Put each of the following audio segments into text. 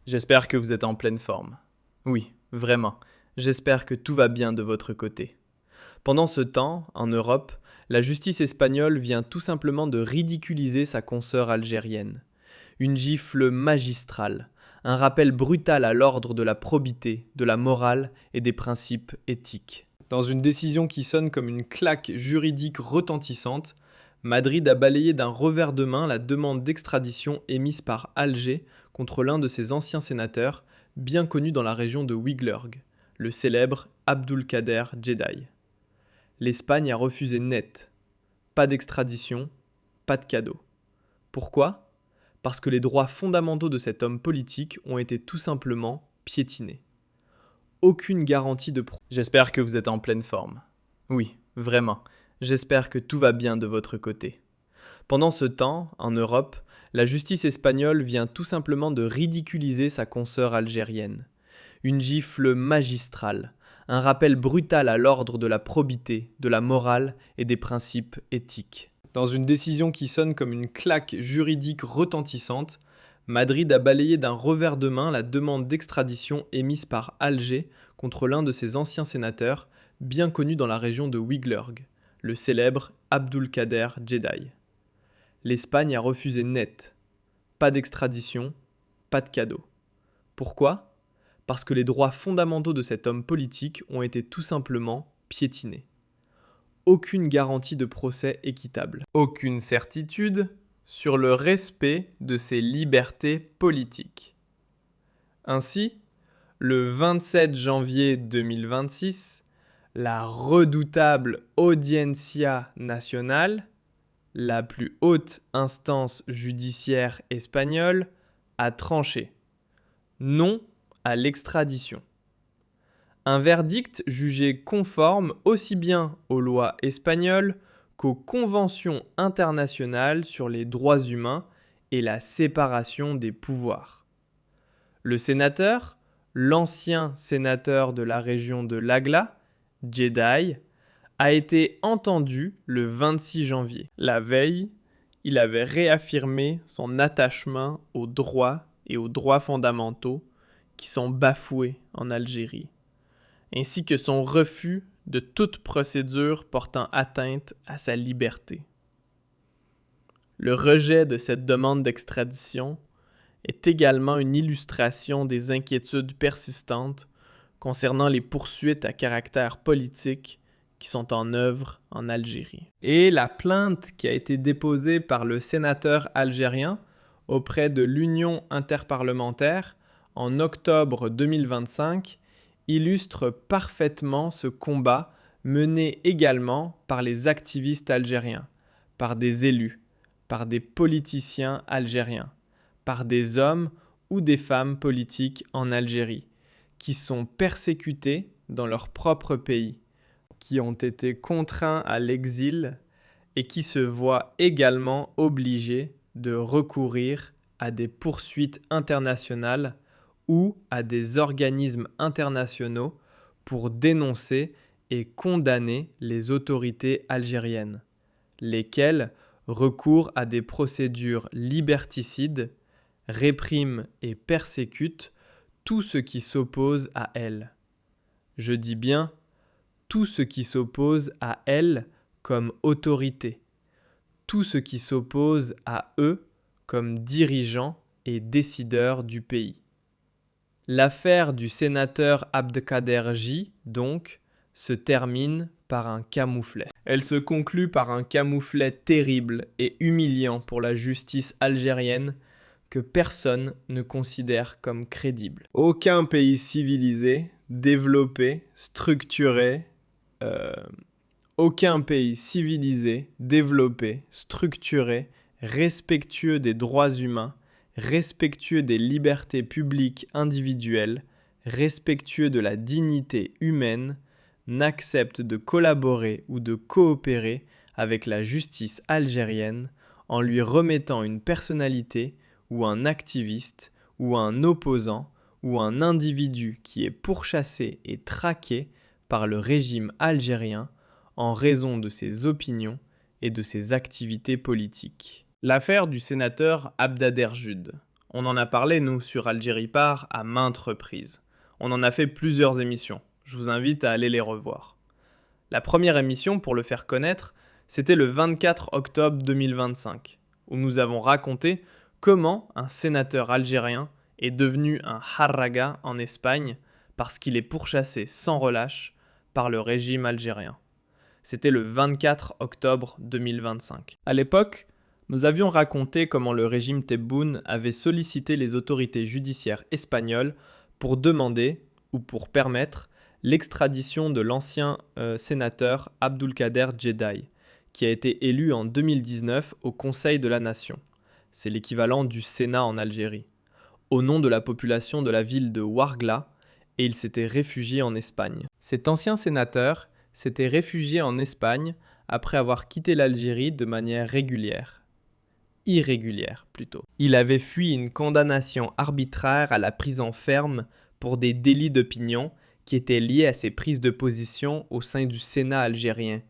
J'espère que vous êtes en pleine forme. Oui, vraiment. J'espère que tout va bien de votre côté. Pendant ce temps, en Europe, la justice espagnole vient tout simplement de ridiculiser sa consoeur algérienne. Une gifle magistrale, un rappel brutal à l'ordre de la probité, de la morale et des principes éthiques. Dans une décision qui sonne comme une claque juridique retentissante, Madrid a balayé d'un revers de main la demande d'extradition émise par Alger contre l'un de ses anciens sénateurs, bien connu dans la région de Ouiglurg, le célèbre Abdulkader Djeddai. L'Espagne a refusé net. Pas d'extradition, pas de cadeau. Pourquoi ? Parce que les droits fondamentaux de cet homme politique ont été tout simplement piétinés. Aucune garantie de J'espère que vous êtes en pleine forme. Oui, vraiment. J'espère que tout va bien de votre côté. Pendant ce temps, en Europe, la justice espagnole vient tout simplement de ridiculiser sa consoeur algérienne. Une gifle magistrale, un rappel brutal à l'ordre de la probité, de la morale et des principes éthiques. Dans une décision qui sonne comme une claque juridique retentissante, Madrid a balayé d'un revers de main la demande d'extradition émise par Alger contre l'un de ses anciens sénateurs, bien connu dans la région de Ouiglurg, le célèbre Abdulkader Djeddai. L'Espagne a refusé net. Pas d'extradition, pas de cadeau. Pourquoi ? Parce que les droits fondamentaux de cet homme politique ont été tout simplement piétinés. Aucune garantie de procès équitable. Aucune certitude sur le respect de ses libertés politiques. Ainsi, le 27 janvier 2026, la redoutable Audiencia Nacional, la plus haute instance judiciaire espagnole, a tranché. Non à l'extradition. Un verdict jugé conforme aussi bien aux lois espagnoles qu'aux conventions internationales sur les droits humains et la séparation des pouvoirs. Le sénateur, l'ancien sénateur de la région de l'Agla, Djeddai, a été entendu le 26 janvier. La veille, il avait réaffirmé son attachement aux droits et aux droits fondamentaux qui sont bafoués en Algérie, ainsi que son refus de toute procédure portant atteinte à sa liberté. Le rejet de cette demande d'extradition est également une illustration des inquiétudes persistantes concernant les poursuites à caractère politique qui sont en œuvre en Algérie. Et la plainte qui a été déposée par le sénateur algérien auprès de l'Union interparlementaire en octobre 2025 illustre parfaitement ce combat mené également par les activistes algériens, par des élus, par des politiciens algériens, par des hommes ou des femmes politiques en Algérie, qui sont persécutés dans leur propre pays, qui ont été contraints à l'exil et qui se voient également obligés de recourir à des poursuites internationales ou à des organismes internationaux pour dénoncer et condamner les autorités algériennes, lesquelles recourent à des procédures liberticides, répriment et persécutent tout ce qui s'oppose à elles. Je dis bien tout ce qui s'oppose à elles comme autorité, tout ce qui s'oppose à eux comme dirigeants et décideurs du pays. L'affaire du sénateur Abdelkader J, donc, se termine par un camouflet. Elle se conclut par un camouflet terrible et humiliant pour la justice algérienne que personne ne considère comme crédible. Aucun pays civilisé, développé, structuré, respectueux des droits humains, respectueux des libertés publiques individuelles, respectueux de la dignité humaine, n'accepte de collaborer ou de coopérer avec la justice algérienne en lui remettant une personnalité ou un activiste ou un opposant ou un individu qui est pourchassé et traqué par le régime algérien en raison de ses opinions et de ses activités politiques. L'affaire du sénateur Abdelkader J, On en a parlé, nous, sur Algérie Part, à maintes reprises. On en a fait plusieurs émissions. Je vous invite à aller les revoir. La première émission, pour le faire connaître, c'était le 24 octobre 2025, où nous avons raconté comment un sénateur algérien est devenu un harraga en Espagne parce qu'il est pourchassé sans relâche par le régime algérien. C'était le 24 octobre 2025. À l'époque, nous avions raconté comment le régime Tebboune avait sollicité les autorités judiciaires espagnoles pour demander, ou pour permettre, l'extradition de l'ancien sénateur Abdulkader Djeddai, qui a été élu en 2019 au Conseil de la Nation. C'est l'équivalent du Sénat en Algérie, au nom de la population de la ville de Ouargla, et il s'était réfugié en Espagne. Cet ancien sénateur s'était réfugié en Espagne après avoir quitté l'Algérie de manière régulière. Irrégulière plutôt. Il avait fui une condamnation arbitraire à la prison ferme pour des délits d'opinion qui étaient liés à ses prises de position au sein du Sénat algérien,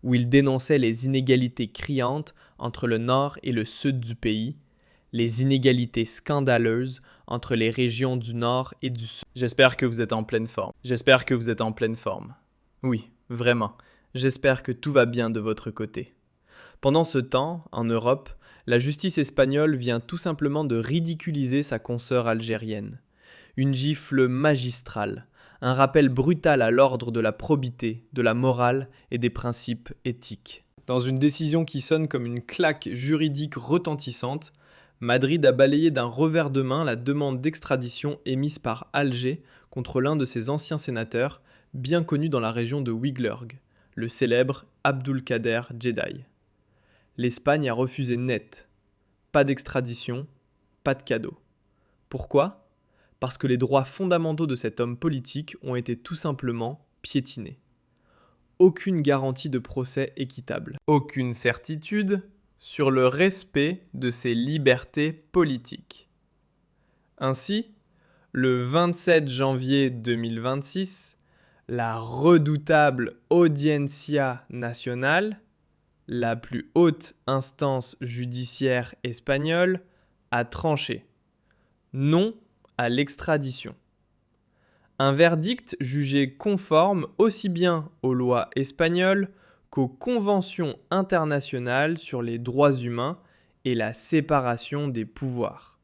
où il dénonçait les inégalités criantes entre le nord et le sud du pays, les inégalités scandaleuses entre les régions du nord et du sud. J'espère que vous êtes en pleine forme. Oui, vraiment. J'espère que tout va bien de votre côté. Pendant ce temps, en Europe, la justice espagnole vient tout simplement de ridiculiser sa consoeur algérienne. Une gifle magistrale, un rappel brutal à l'ordre de la probité, de la morale et des principes éthiques. Dans une décision qui sonne comme une claque juridique retentissante, Madrid a balayé d'un revers de main la demande d'extradition émise par Alger contre l'un de ses anciens sénateurs, bien connu dans la région de Ouiglurg, le célèbre Abdulkader Djeddai. L'Espagne a refusé net. Pas d'extradition, pas de cadeau. Pourquoi ? Parce que les droits fondamentaux de cet homme politique ont été tout simplement piétinés. Aucune garantie de procès équitable. Aucune certitude sur le respect de ses libertés politiques. Ainsi, le 27 janvier 2026, la redoutable Audiencia Nacional, la plus haute instance judiciaire espagnole, a tranché. Non à l'extradition. Un verdict jugé conforme aussi bien aux lois espagnoles qu'aux conventions internationales sur les droits humains et la séparation des pouvoirs.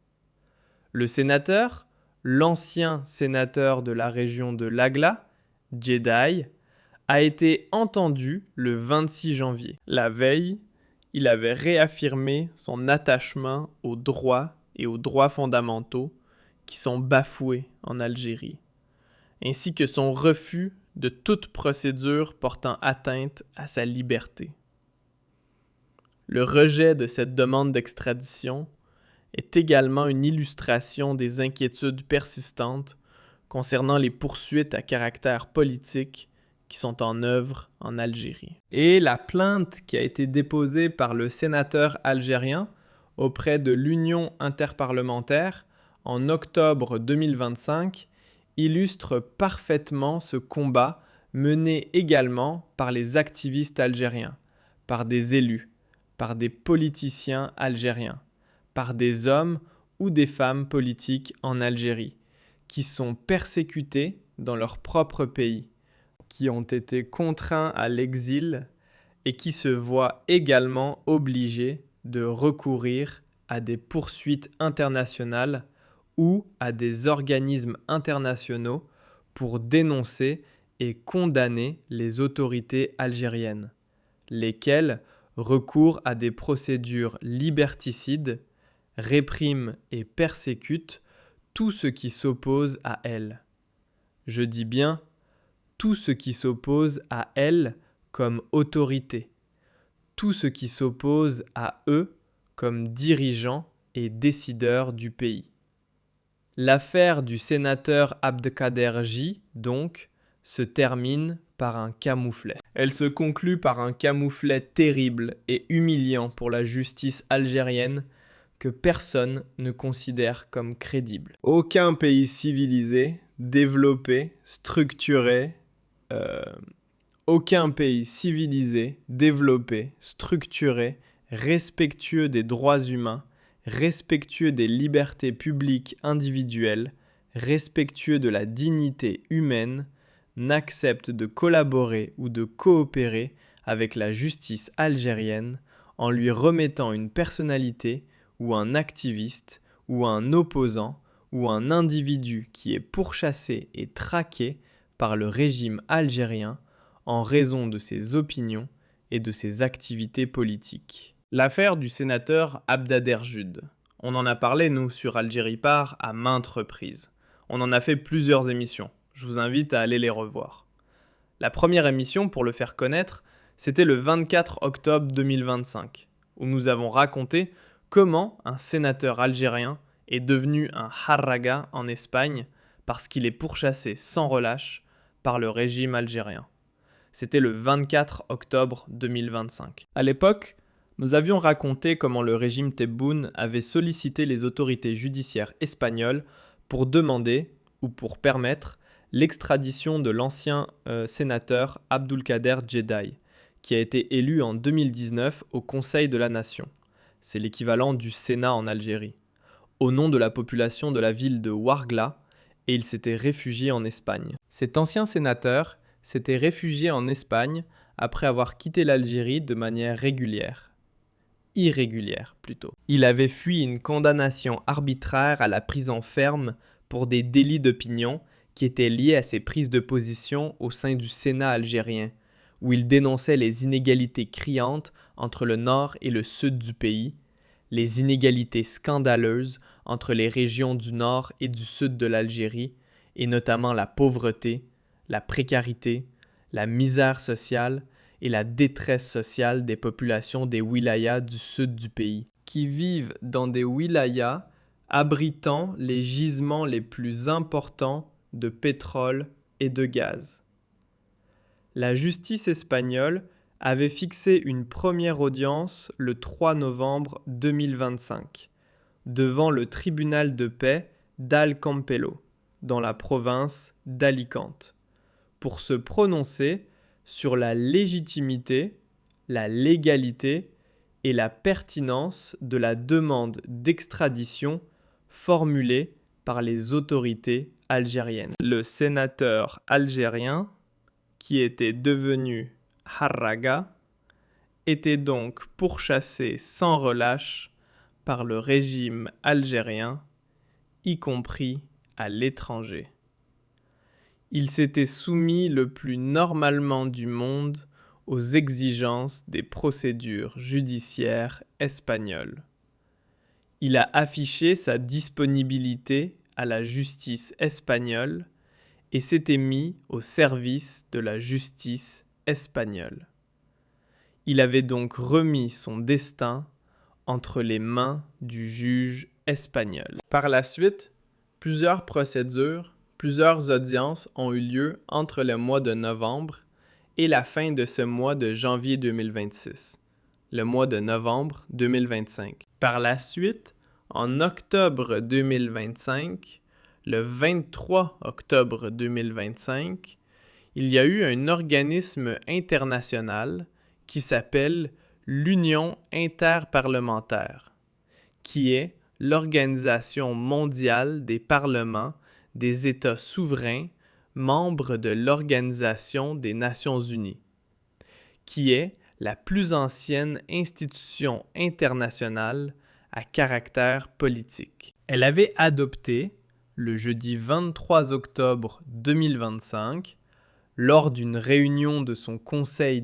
Le sénateur, l'ancien sénateur de la région de l'Agla, Djeddai, a été entendu le 26 janvier. La veille, il avait réaffirmé son attachement aux droits et aux droits fondamentaux qui sont bafoués en Algérie, ainsi que son refus de toute procédure portant atteinte à sa liberté. Le rejet de cette demande d'extradition est également une illustration des inquiétudes persistantes concernant les poursuites à caractère politique qui sont en œuvre en Algérie. Et la plainte qui a été déposée par le sénateur algérien auprès de l'Union interparlementaire en octobre 2025 illustre parfaitement ce combat mené également par les activistes algériens, par des élus, par des politiciens algériens, par des hommes ou des femmes politiques en Algérie, qui sont persécutés dans leur propre pays, qui ont été contraints à l'exil et qui se voient également obligés de recourir à des poursuites internationales ou à des organismes internationaux pour dénoncer et condamner les autorités algériennes, lesquelles recourent à des procédures liberticides, répriment et persécutent tout ce qui s'oppose à elles. Je dis bien tout ce qui s'oppose à elles comme autorité, tout ce qui s'oppose à eux comme dirigeants et décideurs du pays. L'affaire du sénateur Abdelkader J, donc, se termine par un camouflet. Elle se conclut par un camouflet terrible et humiliant pour la justice algérienne que personne ne considère comme crédible. Aucun pays civilisé, développé, structuré, respectueux des droits humains, respectueux des libertés publiques individuelles, respectueux de la dignité humaine, n'accepte de collaborer ou de coopérer avec la justice algérienne en lui remettant une personnalité ou un activiste ou un opposant ou un individu qui est pourchassé et traqué par le régime algérien en raison de ses opinions et de ses activités politiques. L'affaire du sénateur Abdader Jude. On en a parlé, nous, sur Algérie Part, à maintes reprises. On en a fait plusieurs émissions. Je vous invite à aller les revoir. La première émission, pour le faire connaître, c'était le 24 octobre 2025, où nous avons raconté comment un sénateur algérien est devenu un harraga en Espagne parce qu'il est pourchassé sans relâche par le régime algérien. C'était le 24 octobre 2025. À l'époque, nous avions raconté comment le régime Tebboune avait sollicité les autorités judiciaires espagnoles pour demander, ou pour permettre, l'extradition de l'ancien sénateur Abdulkader Djeddai, qui a été élu en 2019 au Conseil de la Nation. C'est l'équivalent du Sénat en Algérie, au nom de la population de la ville de Ouargla, et il s'était réfugié en Espagne. Cet ancien sénateur s'était réfugié en Espagne après avoir quitté l'Algérie de manière irrégulière plutôt. Il avait fui une condamnation arbitraire à la prison ferme pour des délits d'opinion qui étaient liés à ses prises de position au sein du Sénat algérien, où il dénonçait les inégalités criantes entre le nord et le sud du pays, les inégalités scandaleuses entre les régions du nord et du sud de l'Algérie, et notamment la pauvreté, la précarité, la misère sociale et la détresse sociale des populations des wilayas du sud du pays, qui vivent dans des wilayas abritant les gisements les plus importants de pétrole et de gaz. La justice espagnole avait fixé une première audience le 3 novembre 2025 devant le tribunal de paix d'Al-Campello, dans la province d'Alicante, pour se prononcer sur la légitimité, la légalité et la pertinence de la demande d'extradition formulée par les autorités algériennes. Le sénateur algérien, qui était devenu harraga, était donc pourchassé sans relâche par le régime algérien, y compris à l'étranger. Il s'était soumis le plus normalement du monde aux exigences des procédures judiciaires espagnoles. Il a affiché sa disponibilité à la justice espagnole et s'était mis au service de la justice espagnole. Il avait donc remis son destin entre les mains du juge espagnol. Par la suite, plusieurs audiences ont eu lieu entre le mois de novembre et la fin de ce mois de janvier 2026, le mois de novembre 2025. Par la suite, en octobre 2025, le 23 octobre 2025, il y a eu un organisme international qui s'appelle l'Union interparlementaire, qui est l'Organisation mondiale des parlements des États souverains membres de l'Organisation des Nations unies, qui est la plus ancienne institution internationale à caractère politique. Elle avait adopté, le jeudi 23 octobre 2025, lors d'une réunion de son conseil